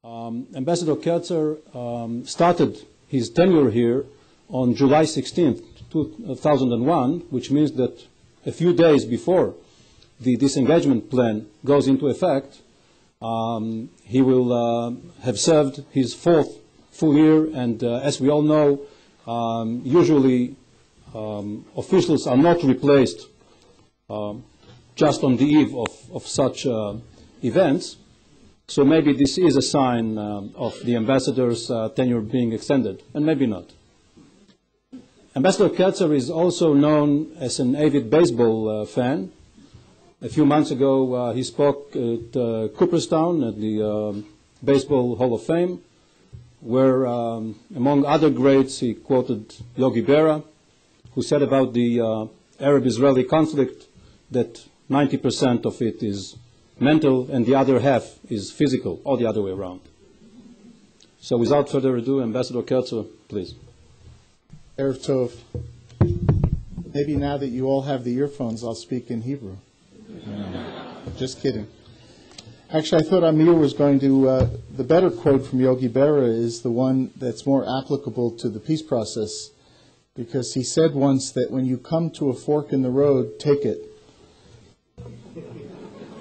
Ambassador Kraczer started his tenure here on July 16th, 2001, which means that a few days before the disengagement plan goes into effect, he will have served his fourth full year, and as we all know, usually officials are not replaced just on the eve of such events. So maybe this is a sign of the ambassador's tenure being extended, and maybe not. Ambassador Kraczer is also known as an avid baseball fan. A few months ago, he spoke at Cooperstown at the Baseball Hall of Fame, where, among other greats, he quoted Yogi Berra, who said about the Arab-Israeli conflict that 90% of it is mental and the other half is physical, or the other way around. So without further ado, Ambassador Kraczer, please. Erev Tov. Maybe now that you all have the earphones, I'll speak in Hebrew. Just kidding. Actually, I thought Amir was going to, the better quote from Yogi Berra is the one that's more applicable to the peace process, because he said once that when you come to a fork in the road, take it.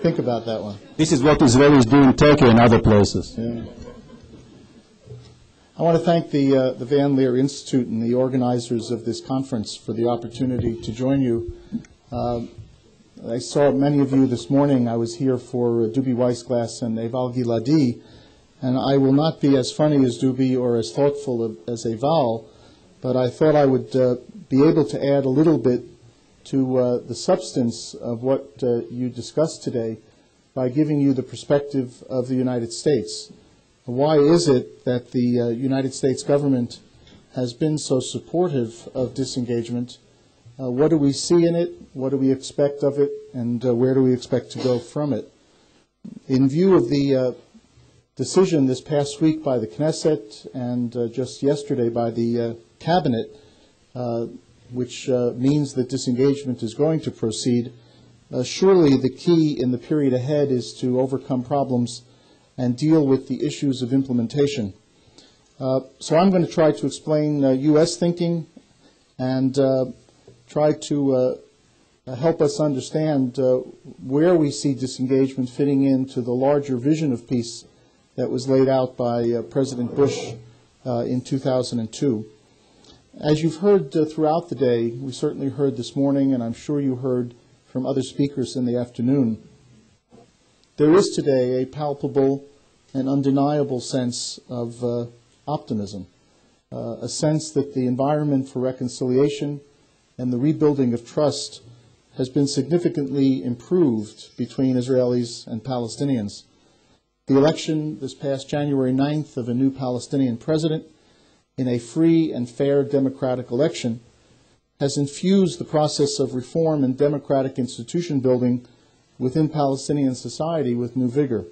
Think about that one. This is what Israelis do in Turkey and other places. Yeah. I want to thank the Van Leer Institute and the organizers of this conference for the opportunity to join you. I saw many of you this morning. I was here for Dubi Weissglass and Eval Giladi, and I will not be as funny as Dubi or as thoughtful as Eval, but I thought I would be able to add a little bit to the substance of what you discussed today by giving you the perspective of the United States. Why is it that the United States government has been so supportive of disengagement? What do we see in it? What do we expect of it? And where do we expect to go from it? In view of the decision this past week by the Knesset and just yesterday by the Cabinet, which means that disengagement is going to proceed, surely the key in the period ahead is to overcome problems and deal with the issues of implementation. So I'm going to try to explain U.S. thinking and try to help us understand where we see disengagement fitting into the larger vision of peace that was laid out by President Bush in 2002. As you've heard throughout the day, we certainly heard this morning, and I'm sure you heard from other speakers in the afternoon, there is today a palpable and undeniable sense of optimism, a sense that the environment for reconciliation and the rebuilding of trust has been significantly improved between Israelis and Palestinians. The election this past January 9th of a new Palestinian president in a free and fair democratic election has infused the process of reform and democratic institution building within Palestinian society with new vigor.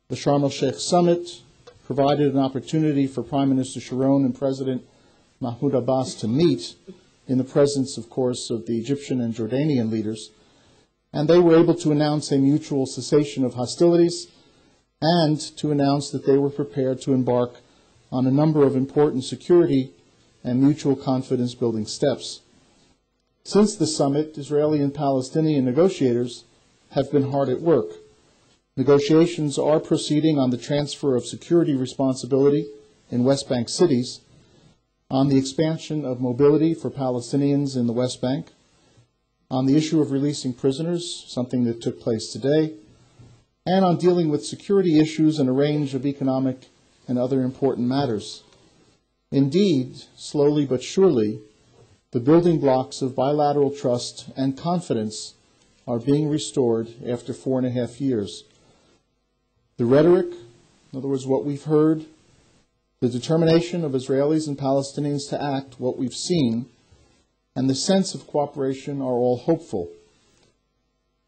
The Sharm el-Sheikh summit provided an opportunity for Prime Minister Sharon and President Mahmoud Abbas to meet in the presence, of course, of the Egyptian and Jordanian leaders, and they were able to announce a mutual cessation of hostilities and to announce that they were prepared to embark on a number of important security and mutual confidence building steps. Since the summit, Israeli and Palestinian negotiators have been hard at work. Negotiations are proceeding on the transfer of security responsibility in West Bank cities, on the expansion of mobility for Palestinians in the West Bank, on the issue of releasing prisoners, something that took place today, and on dealing with security issues and a range of economic and other important matters. Indeed, slowly but surely, the building blocks of bilateral trust and confidence are being restored after 4.5 years. The rhetoric, in other words, what we've heard, the determination of Israelis and Palestinians to act, what we've seen, and the sense of cooperation are all hopeful.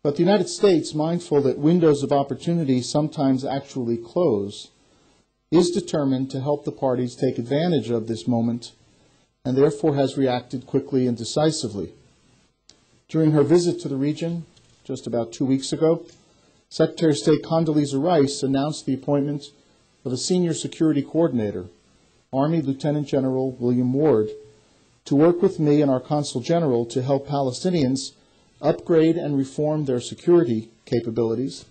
But the United States, mindful that windows of opportunity sometimes actually close, is determined to help the parties take advantage of this moment and therefore has reacted quickly and decisively. During her visit to the region just about 2 weeks ago, Secretary of State Condoleezza Rice announced the appointment of a senior security coordinator, Army Lieutenant General William Ward, to work with me and our Consul General to help Palestinians upgrade and reform their security capabilities,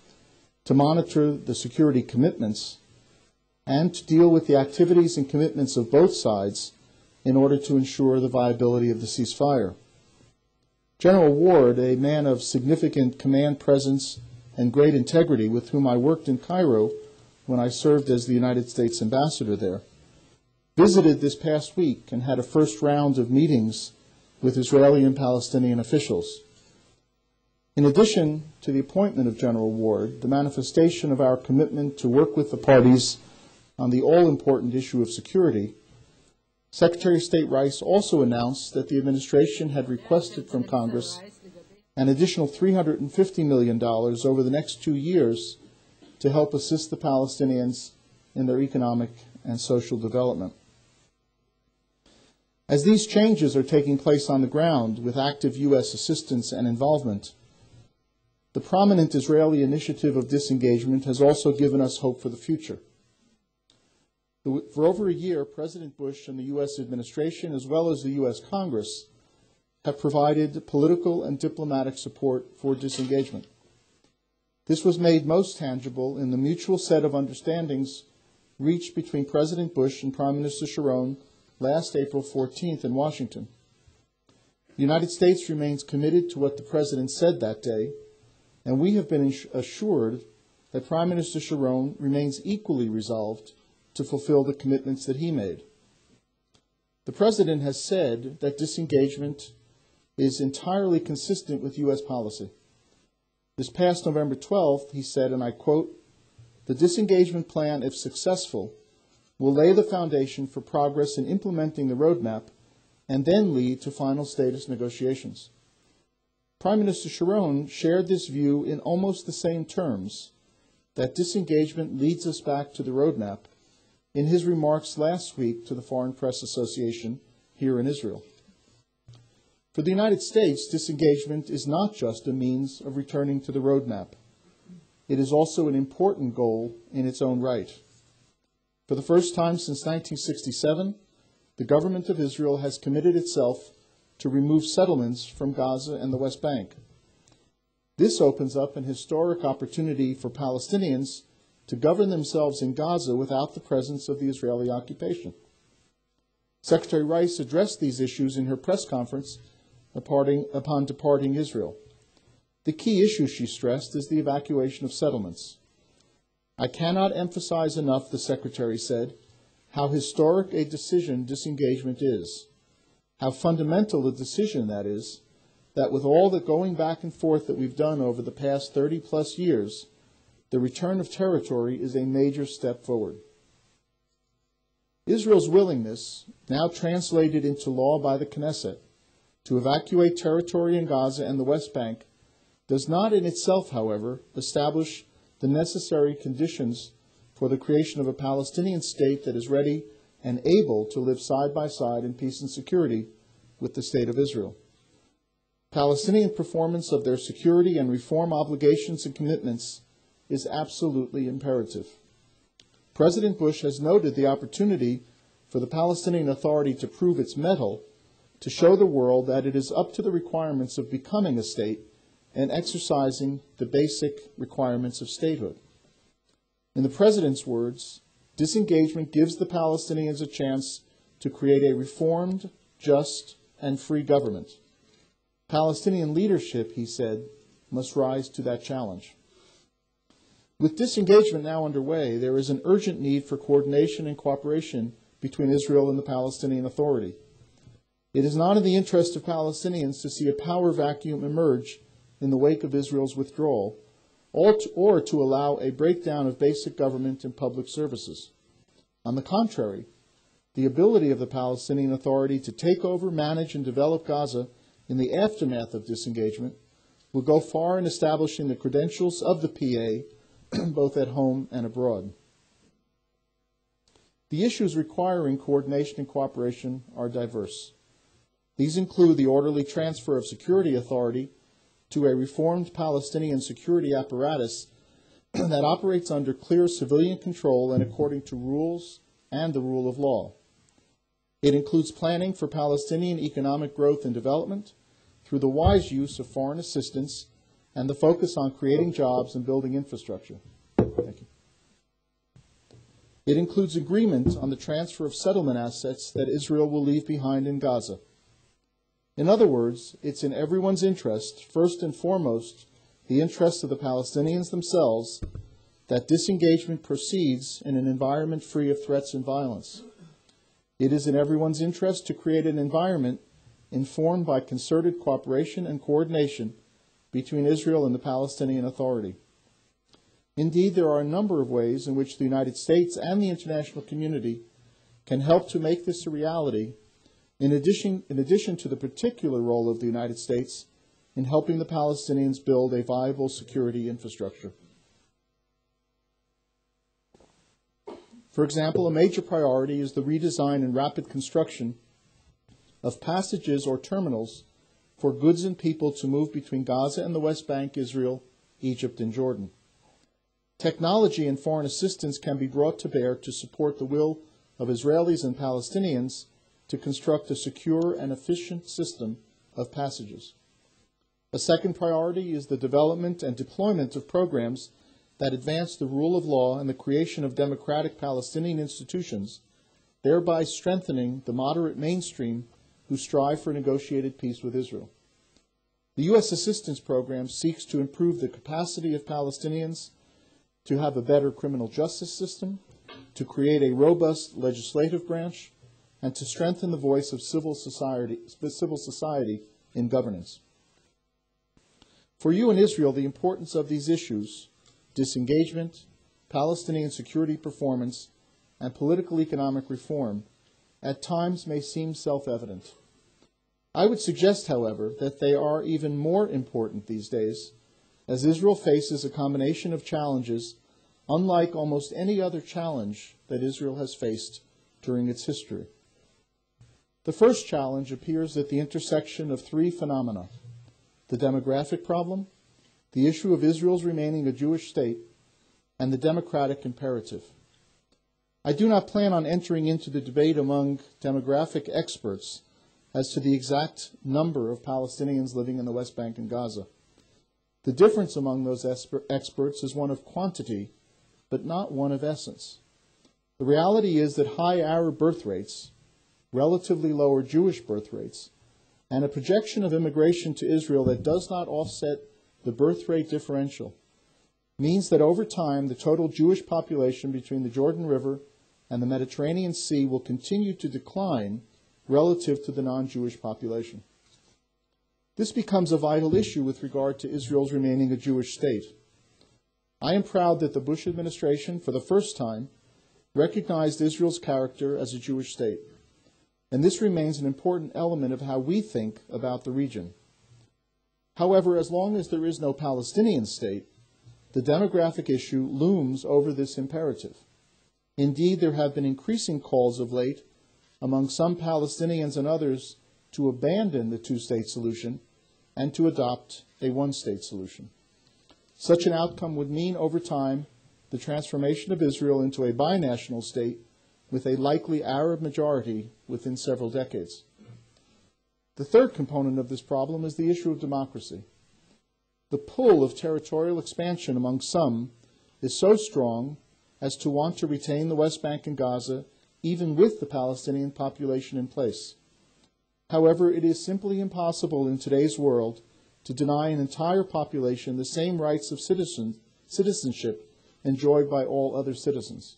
to monitor the security commitments, and to deal with the activities and commitments of both sides in order to ensure the viability of the ceasefire. General Ward, a man of significant command presence and great integrity with whom I worked in Cairo when I served as the United States ambassador there, visited this past week and had a first round of meetings with Israeli and Palestinian officials. In addition to the appointment of General Ward, the manifestation of our commitment to work with the parties on the all-important issue of security, Secretary of State Rice also announced that the administration had requested from Congress an additional $350 million over the next 2 years to help assist the Palestinians in their economic and social development. As these changes are taking place on the ground with active U.S. assistance and involvement, the prominent Israeli initiative of disengagement has also given us hope for the future. For over a year, President Bush and the U.S. administration, as well as the U.S. Congress, have provided political and diplomatic support for disengagement. This was made most tangible in the mutual set of understandings reached between President Bush and Prime Minister Sharon last April 14th in Washington. The United States remains committed to what the President said that day, and we have been assured that Prime Minister Sharon remains equally resolved to fulfill the commitments that he made. The President has said that disengagement is entirely consistent with U.S. policy. This past November 12th, he said, and I quote, "The disengagement plan, if successful, will lay the foundation for progress in implementing the roadmap and then lead to final status negotiations." Prime Minister Sharon shared this view in almost the same terms, that disengagement leads us back to the roadmap, in his remarks last week to the Foreign Press Association here in Israel. For the United States, disengagement is not just a means of returning to the roadmap. It is also an important goal in its own right. For the first time since 1967, the government of Israel has committed itself to remove settlements from Gaza and the West Bank. This opens up an historic opportunity for Palestinians to govern themselves in Gaza without the presence of the Israeli occupation. Secretary Rice addressed these issues in her press conference upon departing Israel. The key issue, she stressed, is the evacuation of settlements. "I cannot emphasize enough," the Secretary said, "how historic a decision disengagement is, how fundamental a decision that is, that with all the going back and forth that we've done over the past 30-plus years, the return of territory is a major step forward." Israel's willingness, now translated into law by the Knesset, to evacuate territory in Gaza and the West Bank does not in itself, however, establish the necessary conditions for the creation of a Palestinian state that is ready and able to live side by side in peace and security with the State of Israel. Palestinian performance of their security and reform obligations and commitments is absolutely imperative. President Bush has noted the opportunity for the Palestinian Authority to prove its mettle, to show the world that it is up to the requirements of becoming a state and exercising the basic requirements of statehood. In the President's words, disengagement gives the Palestinians a chance to create a reformed, just, and free government. Palestinian leadership, he said, must rise to that challenge. With disengagement now underway, there is an urgent need for coordination and cooperation between Israel and the Palestinian Authority. It is not in the interest of Palestinians to see a power vacuum emerge in the wake of Israel's withdrawal, or to allow a breakdown of basic government and public services. On the contrary, the ability of the Palestinian Authority to take over, manage, and develop Gaza in the aftermath of disengagement will go far in establishing the credentials of the PA both at home and abroad. The issues requiring coordination and cooperation are diverse. These include the orderly transfer of security authority to a reformed Palestinian security apparatus that operates under clear civilian control and according to rules and the rule of law. It includes planning for Palestinian economic growth and development through the wise use of foreign assistance and the focus on creating jobs and building infrastructure. Thank you. It includes agreement on the transfer of settlement assets that Israel will leave behind in Gaza. In other words, it's in everyone's interest, first and foremost, the interest of the Palestinians themselves, that disengagement proceeds in an environment free of threats and violence. It is in everyone's interest to create an environment informed by concerted cooperation and coordination between Israel and the Palestinian Authority. Indeed, there are a number of ways in which the United States and the international community can help to make this a reality, in addition to the particular role of the United States in helping the Palestinians build a viable security infrastructure. For example, a major priority is the redesign and rapid construction of passages or terminals for goods and people to move between Gaza and the West Bank, Israel, Egypt, and Jordan. Technology and foreign assistance can be brought to bear to support the will of Israelis and Palestinians to construct a secure and efficient system of passages. A second priority is the development and deployment of programs that advance the rule of law and the creation of democratic Palestinian institutions, thereby strengthening the moderate mainstream who strive for negotiated peace with Israel. The U.S. assistance program seeks to improve the capacity of Palestinians to have a better criminal justice system, to create a robust legislative branch, and to strengthen the voice of civil society in governance. For you in Israel, the importance of these issues, disengagement, Palestinian security performance, and political economic reform, at times may seem self-evident. I would suggest, however, that they are even more important these days, as Israel faces a combination of challenges unlike almost any other challenge that Israel has faced during its history. The first challenge appears at the intersection of three phenomena: the demographic problem, the issue of Israel's remaining a Jewish state, and the democratic imperative. I do not plan on entering into the debate among demographic experts as to the exact number of Palestinians living in the West Bank and Gaza. The difference among those experts is one of quantity, but not one of essence. The reality is that high Arab birth rates, relatively lower Jewish birth rates, and a projection of immigration to Israel that does not offset the birth rate differential means that over time the total Jewish population between the Jordan River and the Mediterranean Sea will continue to decline relative to the non-Jewish population. This becomes a vital issue with regard to Israel's remaining a Jewish state. I am proud that the Bush administration, for the first time, recognized Israel's character as a Jewish state, and this remains an important element of how we think about the region. However, as long as there is no Palestinian state, the demographic issue looms over this imperative. Indeed, there have been increasing calls of late among some Palestinians and others to abandon the two-state solution and to adopt a one-state solution. Such an outcome would mean, over time, the transformation of Israel into a binational state with a likely Arab majority within several decades. The third component of this problem is the issue of democracy. The pull of territorial expansion among some is so strong as to want to retain the West Bank and Gaza, even with the Palestinian population in place. However, it is simply impossible in today's world to deny an entire population the same rights of citizenship enjoyed by all other citizens.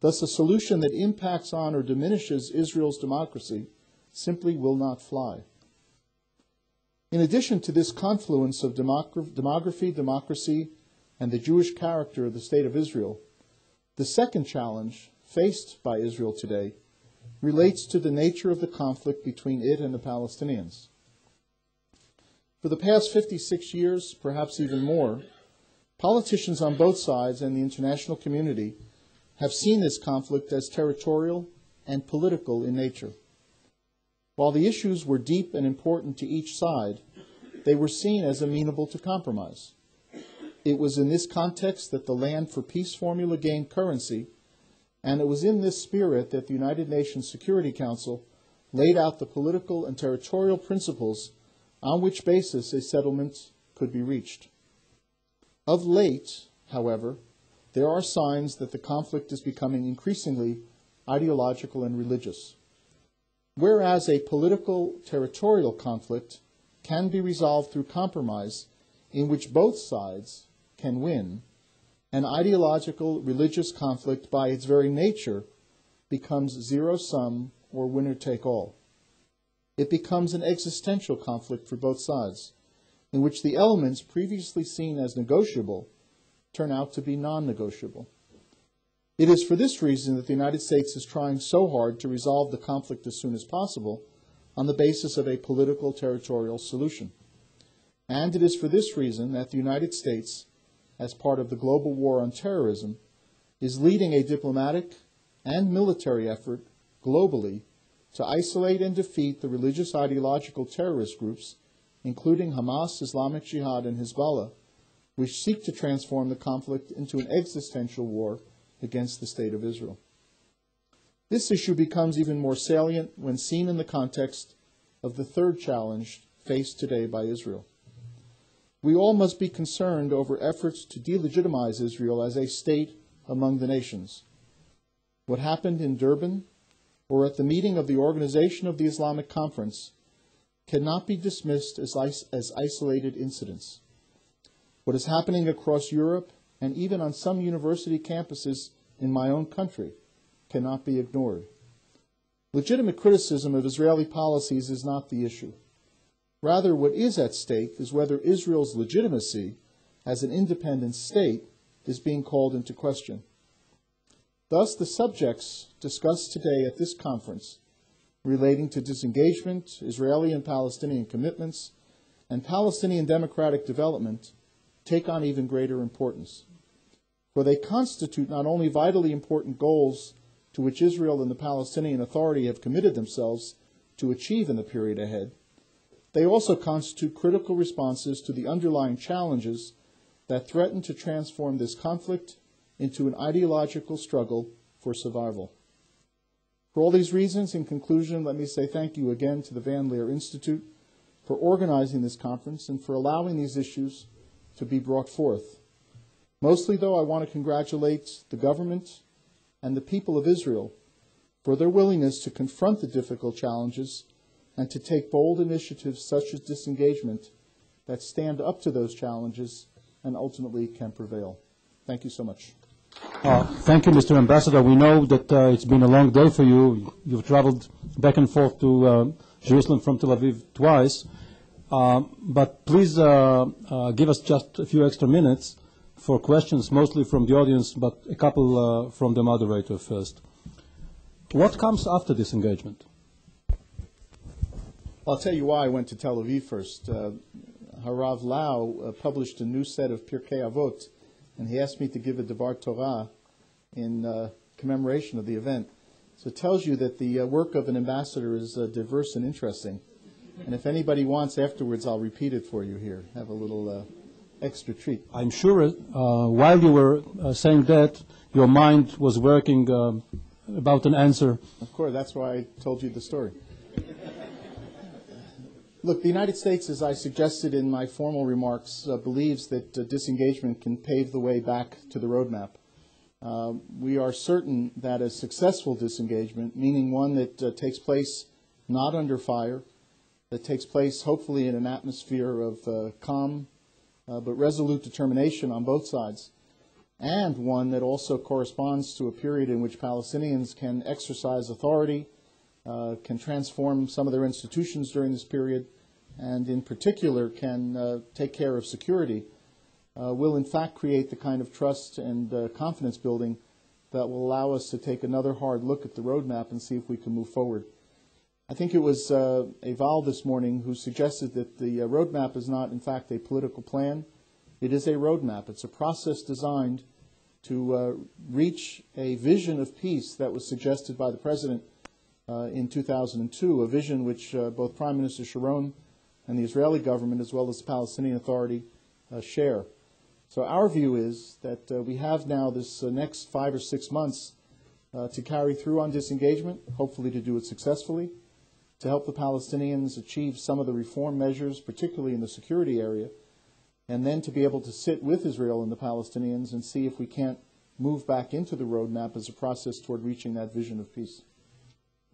Thus, a solution that impacts on or diminishes Israel's democracy simply will not fly. In addition to this confluence of demography, democracy, and the Jewish character of the State of Israel, the second challenge faced by Israel today relates to the nature of the conflict between it and the Palestinians. For the past 56 years, perhaps even more, politicians on both sides and the international community have seen this conflict as territorial and political in nature. While the issues were deep and important to each side, they were seen as amenable to compromise. It was in this context that the Land for Peace formula gained currency, and it was in this spirit that the United Nations Security Council laid out the political and territorial principles on which basis a settlement could be reached. Of late, however, there are signs that the conflict is becoming increasingly ideological and religious. Whereas a political territorial conflict can be resolved through compromise in which both sides can win, an ideological religious conflict by its very nature becomes zero-sum or winner-take-all. It becomes an existential conflict for both sides, in which the elements previously seen as negotiable turn out to be non-negotiable. It is for this reason that the United States is trying so hard to resolve the conflict as soon as possible on the basis of a political territorial solution. And it is for this reason that the United States, as part of the global war on terrorism, is leading a diplomatic and military effort globally to isolate and defeat the religious ideological terrorist groups, including Hamas, Islamic Jihad, and Hezbollah, which seek to transform the conflict into an existential war against the State of Israel. This issue becomes even more salient when seen in the context of the third challenge faced today by Israel. We all must be concerned over efforts to delegitimize Israel as a state among the nations. What happened in Durban or at the meeting of the Organization of the Islamic Conference cannot be dismissed as isolated incidents. What is happening across Europe and even on some university campuses in my own country cannot be ignored. Legitimate criticism of Israeli policies is not the issue. Rather, what is at stake is whether Israel's legitimacy as an independent state is being called into question. Thus, the subjects discussed today at this conference relating to disengagement, Israeli and Palestinian commitments, and Palestinian democratic development take on even greater importance. For they constitute not only vitally important goals to which Israel and the Palestinian Authority have committed themselves to achieve in the period ahead, they also constitute critical responses to the underlying challenges that threaten to transform this conflict into an ideological struggle for survival. For all these reasons, in conclusion, let me say thank you again to the Van Leer Institute for organizing this conference and for allowing these issues to be brought forth. Mostly, though, I want to congratulate the government and the people of Israel for their willingness to confront the difficult challenges and to take bold initiatives such as disengagement that stand up to those challenges and ultimately can prevail. Thank you so much. Thank you, Mr. Ambassador. We know that it's been a long day for you. You've traveled back and forth to Jerusalem from Tel Aviv twice. But please give us just a few extra minutes for questions, mostly from the audience, but a couple from the moderator first. What comes after this engagement? I'll tell you why I went to Tel Aviv first. Harav Lau published a new set of Pirkei Avot, and he asked me to give a Devar Torah in commemoration of the event. So it tells you that the work of an ambassador is diverse and interesting. And if anybody wants afterwards, I'll repeat it for you here. Have a little extra treat. I'm sure while you were saying that, your mind was working about an answer. Of course, that's why I told you the story. Look, the United States, as I suggested in my formal remarks, believes that disengagement can pave the way back to the roadmap. We are certain that a successful disengagement, meaning one that takes place not under fire, that takes place hopefully in an atmosphere of calm but resolute determination on both sides, and one that also corresponds to a period in which Palestinians can exercise authority, can transform some of their institutions during this period, and in particular can take care of security, will in fact create the kind of trust and confidence building that will allow us to take another hard look at the roadmap and see if we can move forward. I think it was Eval this morning who suggested that the roadmap is not in fact a political plan. It is a roadmap. It's a process designed to reach a vision of peace that was suggested by the President in 2002, a vision which both Prime Minister Sharon and the Israeli government, as well as the Palestinian Authority, share. So our view is that we have now this next 5 or 6 months to carry through on disengagement, hopefully to do it successfully, to help the Palestinians achieve some of the reform measures, particularly in the security area, and then to be able to sit with Israel and the Palestinians and see if we can't move back into the roadmap as a process toward reaching that vision of peace.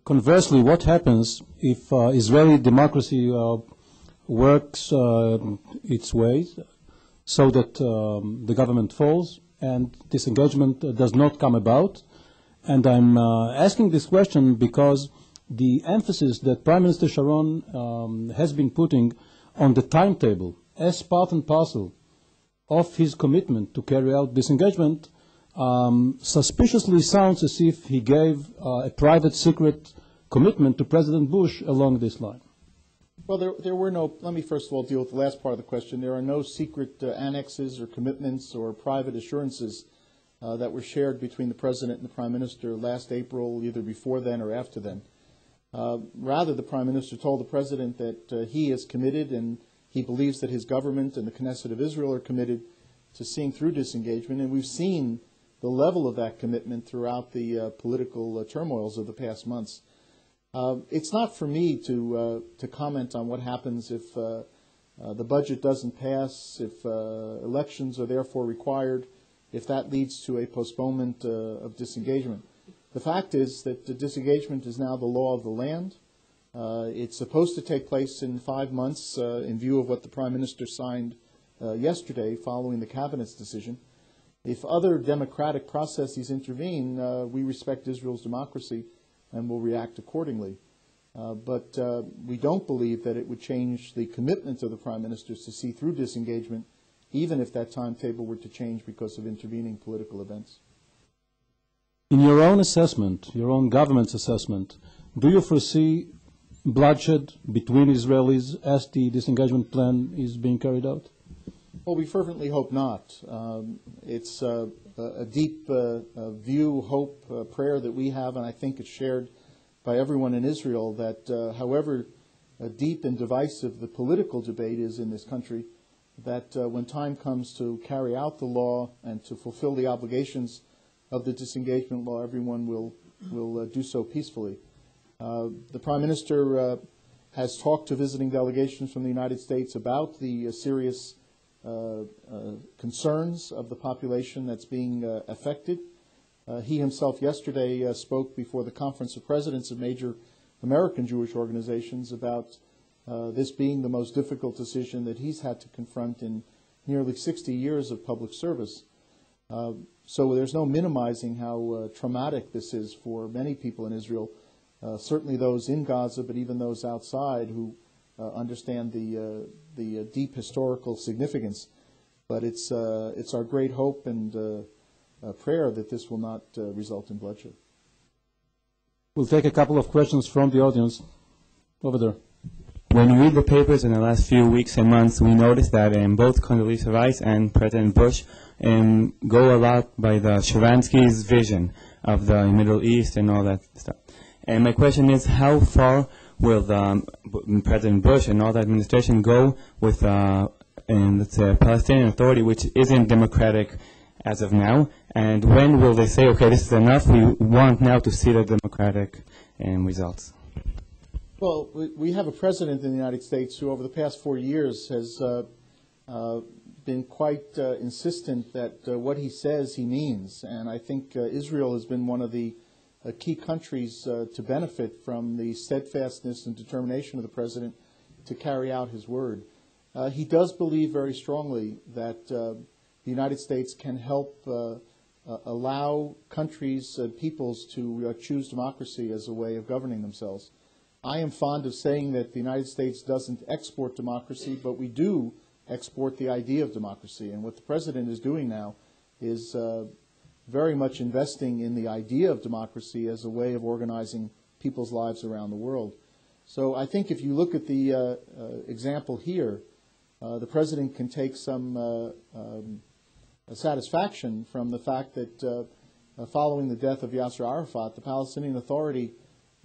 Conversely, what happens if Israeli democracy works its way so that the government falls and disengagement does not come about? And I'm asking this question because the emphasis that Prime Minister Sharon has been putting on the timetable as part and parcel of his commitment to carry out disengagement suspiciously sounds as if he gave a private secret commitment to President Bush along this line. Well, there were no, let me first of all deal with the last part of the question. There are no secret annexes or commitments or private assurances that were shared between the President and the Prime Minister last April, either before then or after then. Rather, the Prime Minister told the President that he is committed and he believes that his government and the Knesset of Israel are committed to seeing through disengagement, and we've seen the level of that commitment throughout the political turmoils of the past months. It's not for me to comment on what happens if the budget doesn't pass, if elections are therefore required, if that leads to a postponement of disengagement. The fact is that the disengagement is now the law of the land. It's supposed to take place in 5 months in view of what the Prime Minister signed yesterday following the Cabinet's decision. If other democratic processes intervene, we respect Israel's democracy and will react accordingly. But we don't believe that it would change the commitment of the Prime Ministers to see through disengagement, even if that timetable were to change because of intervening political events. In your own assessment, your own government's assessment, do you foresee bloodshed between Israelis as the disengagement plan is being carried out? Well, we fervently hope not. It's a deep view, hope, prayer that we have, and I think it's shared by everyone in Israel, that however deep and divisive the political debate is in this country, that when time comes to carry out the law and to fulfill the obligations of the disengagement law, everyone will do so peacefully. The Prime Minister has talked to visiting delegations from the United States about the serious concerns of the population that's being affected. He himself yesterday spoke before the Conference of Presidents of major American Jewish organizations about this being the most difficult decision that he's had to confront in nearly 60 years of public service. So there's no minimizing how traumatic this is for many people in Israel, certainly those in Gaza, but even those outside who understand the deep historical significance. But it's our great hope and prayer that this will not result in bloodshed. We'll take a couple of questions from the audience. Over there. When we read the papers in the last few weeks and months, we noticed that both Condoleezza Rice and President Bush go a lot by the Sharansky's vision of the Middle East and all that stuff. And my question is, how far will President Bush and all the administration go with let's say, a Palestinian Authority which isn't democratic as of now? And when will they say, okay, this is enough, we want now to see the democratic results? Well, we have a president in the United States who over the past 4 years has been quite insistent that what he says he means. And I think Israel has been one of the key countries to benefit from the steadfastness and determination of the president to carry out his word. He does believe very strongly that the United States can help allow countries and peoples to choose democracy as a way of governing themselves. I am fond of saying that the United States doesn't export democracy, but we do export the idea of democracy. And what the president is doing now is very much investing in the idea of democracy as a way of organizing people's lives around the world. So I think if you look at the example here, the president can take some satisfaction from the fact that following the death of Yasser Arafat, the Palestinian Authority,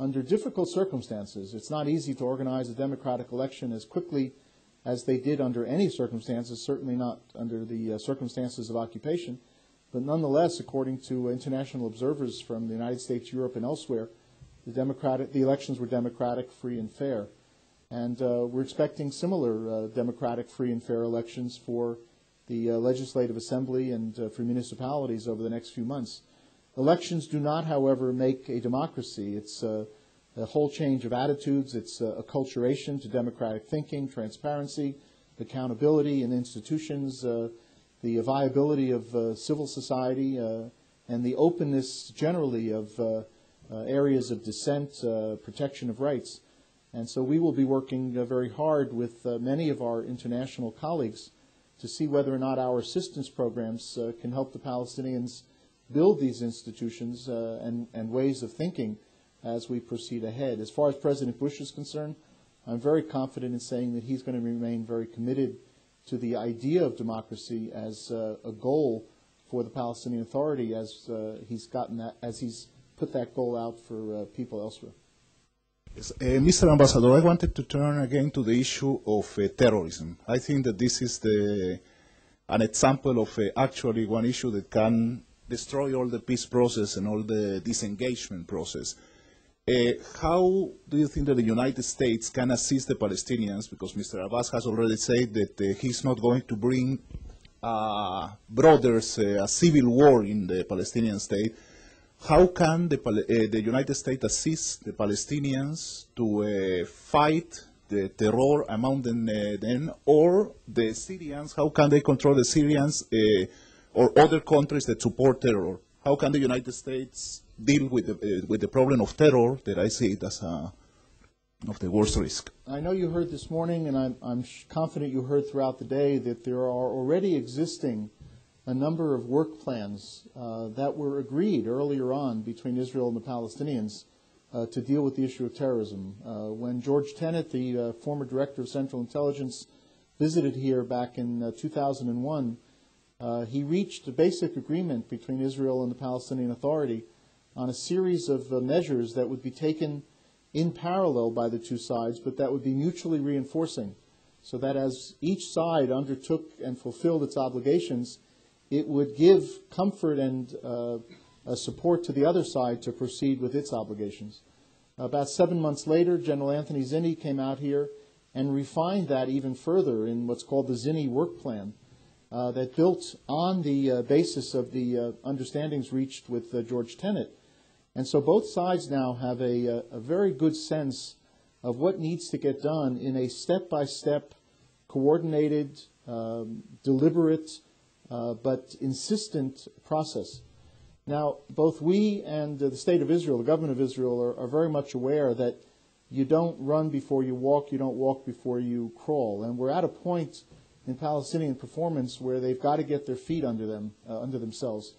under difficult circumstances, it's not easy to organize a democratic election as quickly as they did under any circumstances, certainly not under the circumstances of occupation. But nonetheless, according to international observers from the United States, Europe, and elsewhere, the elections were democratic, free, and fair. And we're expecting similar democratic, free, and fair elections for the Legislative Assembly and for municipalities over the next few months. Elections do not, however, make a democracy. It's a whole change of attitudes. It's acculturation to democratic thinking, transparency, accountability in institutions, the viability of civil society, and the openness generally of areas of dissent, protection of rights. And so we will be working very hard with many of our international colleagues to see whether or not our assistance programs can help the Palestinians build these institutions and ways of thinking as we proceed ahead. As far as President Bush is concerned, I'm very confident in saying that he's going to remain very committed to the idea of democracy as a goal for the Palestinian Authority as he's put that goal out for people elsewhere. Yes, Mr. Ambassador, I wanted to turn again to the issue of terrorism. I think that this is an example of actually one issue that can destroy all the peace process and all the disengagement process. How do you think that the United States can assist the Palestinians? Because Mr. Abbas has already said that he's not going to bring a civil war in the Palestinian state. How can the United States assist the Palestinians to fight the terror among them, or the Syrians? How can they control the Syrians or other countries that support terror? How can the United States deal with the problem of terror that I see it as of the worst risk? I know you heard this morning, and I'm confident you heard throughout the day, that there are already existing a number of work plans that were agreed earlier on between Israel and the Palestinians to deal with the issue of terrorism. When George Tenet, the former director of Central Intelligence, visited here back in 2001, he reached a basic agreement between Israel and the Palestinian Authority on a series of measures that would be taken in parallel by the two sides, but that would be mutually reinforcing, so that as each side undertook and fulfilled its obligations, it would give comfort and support to the other side to proceed with its obligations. About 7 months later, General Anthony Zinni came out here and refined that even further in what's called the Zinni Work Plan that built on the basis of the understandings reached with George Tenet. And so both sides now have a very good sense of what needs to get done in a step-by-step, coordinated, deliberate, but insistent process. Now, both we and the State of Israel, the government of Israel, are very much aware that you don't run before you walk, you don't walk before you crawl. And we're at a point in Palestinian performance where they've got to get their feet under themselves.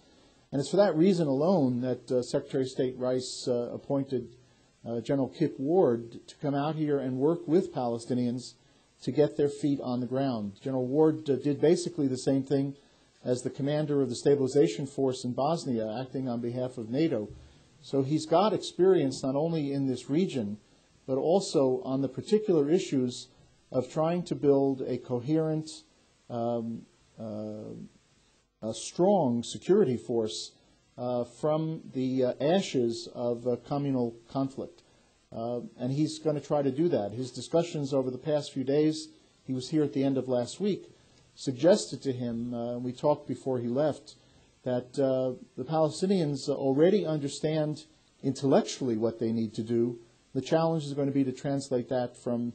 And it's for that reason alone that Secretary of State Rice appointed General Kip Ward to come out here and work with Palestinians to get their feet on the ground. General Ward did basically the same thing as the commander of the stabilization force in Bosnia, acting on behalf of NATO. So he's got experience not only in this region, but also on the particular issues of trying to build a coherent, a strong security force from the ashes of communal conflict. And he's going to try to do that. His discussions over the past few days, he was here at the end of last week, suggested to him, we talked before he left, that the Palestinians already understand intellectually what they need to do. The challenge is going to be to translate that from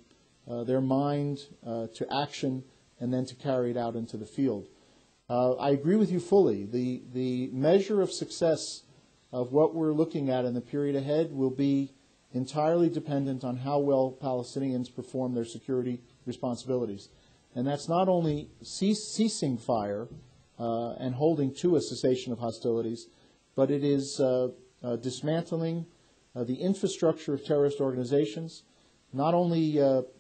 their mind to action and then to carry it out into the field. I agree with you fully. The measure of success of what we're looking at in the period ahead will be entirely dependent on how well Palestinians perform their security responsibilities. And that's not only ceasing fire and holding to a cessation of hostilities, but it is dismantling the infrastructure of terrorist organizations, not only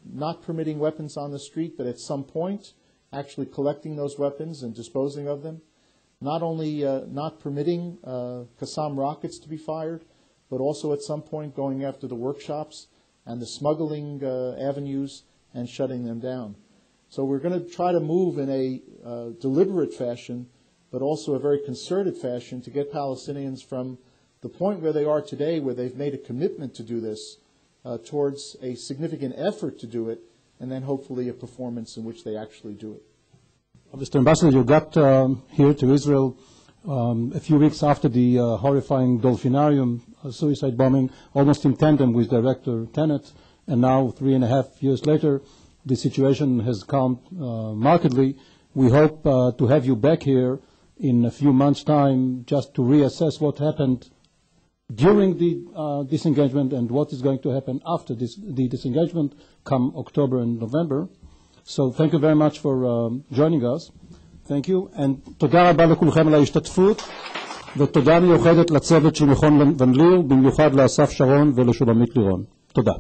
not permitting weapons on the street, but at some point actually collecting those weapons and disposing of them, not only not permitting Qassam rockets to be fired, but also at some point going after the workshops and the smuggling avenues and shutting them down. So we're going to try to move in a deliberate fashion, but also a very concerted fashion to get Palestinians from the point where they are today, where they've made a commitment to do this, towards a significant effort to do it, and then hopefully a performance in which they actually do it. Mr. Ambassador, you got here to Israel a few weeks after the horrifying Dolphinarium suicide bombing, almost in tandem with Director Tenet, and now 3.5 years later, the situation has calmed markedly. We hope to have you back here in a few months' time just to reassess what happened during the disengagement and what is going to happen after the disengagement come October and November. So thank you very much for joining us. Thank you, and תודה רבה לכולכם על ההשתתפות, ותודה מיוחדת לצוות של מכון ון ליר, במיוחד לאסף שרון ולשולמית לירון. תודה.